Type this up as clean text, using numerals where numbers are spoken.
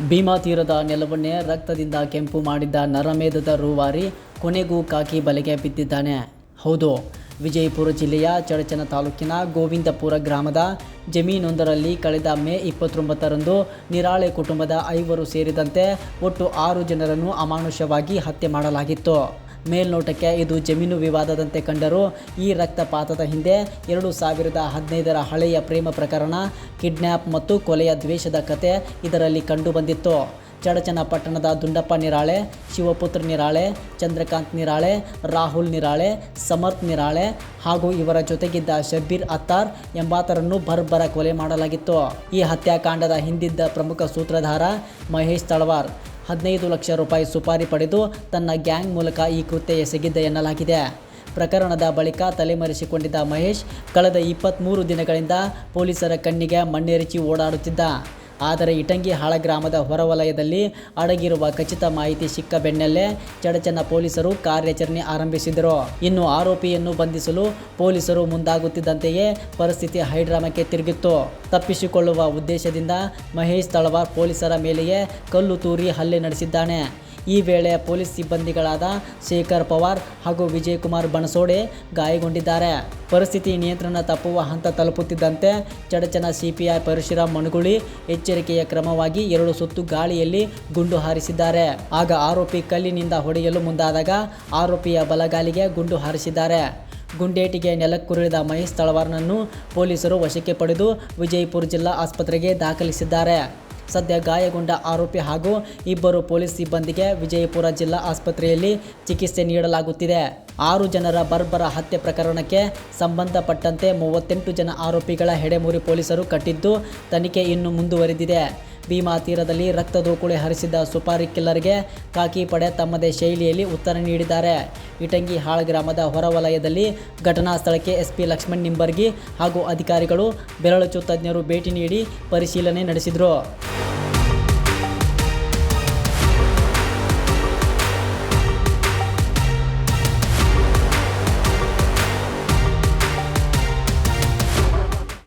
ಭೀಮಾ ತೀರದ ನೆಲವನ್ನೇ ರಕ್ತದಿಂದ ಕೆಂಪು ಮಾಡಿದ್ದ ನರಮೇಧದ ರೂವಾರಿ ಕೊನೆಗೂ ಕಾಕಿ ಬಲೆಗೆ ಬಿದ್ದಿದ್ದಾನೆ. ಹೌದು, ವಿಜಯಪುರ ಜಿಲ್ಲೆಯ ಚಡಚಣ ತಾಲೂಕಿನ ಗೋವಿಂದಪುರ ಗ್ರಾಮದ ಜಮೀನೊಂದರಲ್ಲಿ ಕಳೆದ ಮೇ 29ರಂದು ನಿರಾಳೆ ಕುಟುಂಬದ 5 ಸೇರಿದಂತೆ ಒಟ್ಟು 6 ಜನರನ್ನು ಅಮಾನುಷವಾಗಿ ಹತ್ಯೆ ಮಾಡಲಾಗಿತ್ತು. ಮೇಲ್ನೋಟಕ್ಕೆ ಇದು ಜಮೀನು ವಿವಾದದಂತೆ ಕಂಡರೂ ಈ ರಕ್ತಪಾತದ ಹಿಂದೆ 2015ರ ಹಳೆಯ ಪ್ರೇಮ ಪ್ರಕರಣ, ಕಿಡ್ನ್ಯಾಪ್ ಮತ್ತು ಕೊಲೆಯ ದ್ವೇಷದ ಕತೆ ಇದರಲ್ಲಿ ಕಂಡುಬಂದಿತ್ತು. ಚಡಚಣ ಪಟ್ಟಣದ ದುಂಡಪ್ಪ ನಿರಾಳೆ, ಶಿವಪುತ್ರ ನಿರಾಳೆ, ಚಂದ್ರಕಾಂತ್ ನಿರಾಳೆ, ರಾಹುಲ್ ನಿರಾಳೆ, ಸಮರ್ಥ್ ನಿರಾಳೆ ಹಾಗೂ ಇವರ ಜೊತೆಗಿದ್ದ ಶಬ್ಬೀರ್ ಅತ್ತಾರ್ ಎಂಬಾತರನ್ನು ಬರ್ಬರ ಕೊಲೆ ಮಾಡಲಾಗಿತ್ತು. ಈ ಹತ್ಯಾಕಾಂಡದ ಹಿಂದಿದ್ದ ಪ್ರಮುಖ ಸೂತ್ರಧಾರ ಮಹೇಶ್ ತಳವಾರ್ 15 ಲಕ್ಷ ರೂಪಾಯಿ ಸುಪಾರಿ ಪಡೆದು ತನ್ನ ಗ್ಯಾಂಗ್ ಮೂಲಕ ಈ ಕೃತ್ಯ ಎಸಗಿದ್ದ ಎನ್ನಲಾಗಿದೆ. ಪ್ರಕರಣದ ಬಳಿಕ ತಲೆಮರೆಸಿಕೊಂಡಿದ್ದ ಮಹೇಶ್ ಕಳೆದ 23 ದಿನಗಳಿಂದ ಪೊಲೀಸರ ಕಣ್ಣಿಗೆ ಮಣ್ಣೆರಚಿ ಓಡಾಡುತ್ತಿದ್ದ. ಆದರೆ ಇಟಂಗಿಹಾಳ ಗ್ರಾಮದ ಹೊರವಲಯದಲ್ಲಿ ಅಡಗಿರುವ ಖಚಿತ ಮಾಹಿತಿ ಸಿಕ್ಕ ಬೆನ್ನಲ್ಲೇ ಚಡಚಣ ಪೊಲೀಸರು ಕಾರ್ಯಾಚರಣೆ ಆರಂಭಿಸಿದರು. ಇನ್ನು ಆರೋಪಿಯನ್ನು ಬಂಧಿಸಲು ಪೊಲೀಸರು ಮುಂದಾಗುತ್ತಿದ್ದಂತೆಯೇ ಪರಿಸ್ಥಿತಿ ಹೈಡ್ರಾಮಕ್ಕೆ ತಿರುಗಿತ್ತು. ತಪ್ಪಿಸಿಕೊಳ್ಳುವ ಉದ್ದೇಶದಿಂದ ಮಹೇಶ್ ತಳವಾರ್ ಪೊಲೀಸರ ಮೇಲೆಯೇ ಕಲ್ಲು ತೂರಿ ಹಲ್ಲೆ ನಡೆಸಿದ್ದಾನೆ. ಈ ವೇಳೆ ಪೊಲೀಸ್ ಸಿಬ್ಬಂದಿಗಳಾದ ಶೇಖರ್ ಪವಾರ್ ಹಾಗೂ ವಿಜಯಕುಮಾರ್ ಬಣಸೋಡೆ ಗಾಯಗೊಂಡಿದ್ದಾರೆ. ಪರಿಸ್ಥಿತಿ ನಿಯಂತ್ರಣ ತಪ್ಪುವ ಹಂತ ತಲುಪುತ್ತಿದ್ದಂತೆ ಚಡಚಣ ಸಿಪಿಐ ಪರಶುರಾಮ್ ಮಣಗುಳಿ ಎಚ್ಚರಿಕೆಯ ಕ್ರಮವಾಗಿ 2 ಸುತ್ತು ಗಾಳಿಯಲ್ಲಿ ಗುಂಡು ಹಾರಿಸಿದ್ದಾರೆ. ಆಗ ಆರೋಪಿ ಕಲ್ಲಿನಿಂದ ಹೊಡೆಯಲು ಮುಂದಾದಾಗ ಆರೋಪಿಯ ಬಲಗಾಲಿಗೆ ಗುಂಡು ಹಾರಿಸಿದ್ದಾರೆ. ಗುಂಡೇಟಿಗೆ ನೆಲಕ್ಕುರುಳಿದ ಮಹೇಶ್ ತಳವಾರ್ನನ್ನು ಪೊಲೀಸರು ವಶಕ್ಕೆ ಪಡೆದು ವಿಜಯಪುರ ಜಿಲ್ಲಾ ಆಸ್ಪತ್ರೆಗೆ ದಾಖಲಿಸಿದ್ದಾರೆ. ಸದ್ಯ ಗಾಯಗೊಂಡ ಆರೋಪಿ ಹಾಗೂ 2 ಪೊಲೀಸ್ ಸಿಬ್ಬಂದಿಗೆ ವಿಜಯಪುರ ಜಿಲ್ಲಾ ಆಸ್ಪತ್ರೆಯಲ್ಲಿ ಚಿಕಿತ್ಸೆ ನೀಡಲಾಗುತ್ತಿದೆ. 6 ಜನರ ಬರ್ಬರ ಹತ್ಯೆ ಪ್ರಕರಣಕ್ಕೆ ಸಂಬಂಧಪಟ್ಟಂತೆ 38 ಜನ ಆರೋಪಿಗಳ ಹೆಡೆಮುರಿ ಪೊಲೀಸರು ಕಟ್ಟಿದ್ದು ತನಿಖೆ ಇನ್ನೂ ಮುಂದುವರೆದಿದೆ. ಭೀಮಾ ತೀರದಲ್ಲಿ ರಕ್ತದೋಕುಳಿ ಹರಿಸಿದ್ದ ಸುಪಾರಿ ಕಿಲ್ಲರ್ಗೆ ಕಾಕಿ ಪಡೆ ತಮ್ಮದೇ ಶೈಲಿಯಲ್ಲಿ ಉತ್ತರ ನೀಡಿದ್ದಾರೆ. ಇಟಂಗಿಹಾಳ ಗ್ರಾಮದ ಹೊರವಲಯದಲ್ಲಿ ಘಟನಾ ಸ್ಥಳಕ್ಕೆ ಎಸ್ಪಿ ಲಕ್ಷ್ಮಣ್ ನಿಂಬರ್ಗಿ ಹಾಗೂ ಅಧಿಕಾರಿಗಳು, ಬೆರಳಚ್ಚು ತಜ್ಞರು ಭೇಟಿ ನೀಡಿ ಪರಿಶೀಲನೆ ನಡೆಸಿದರು.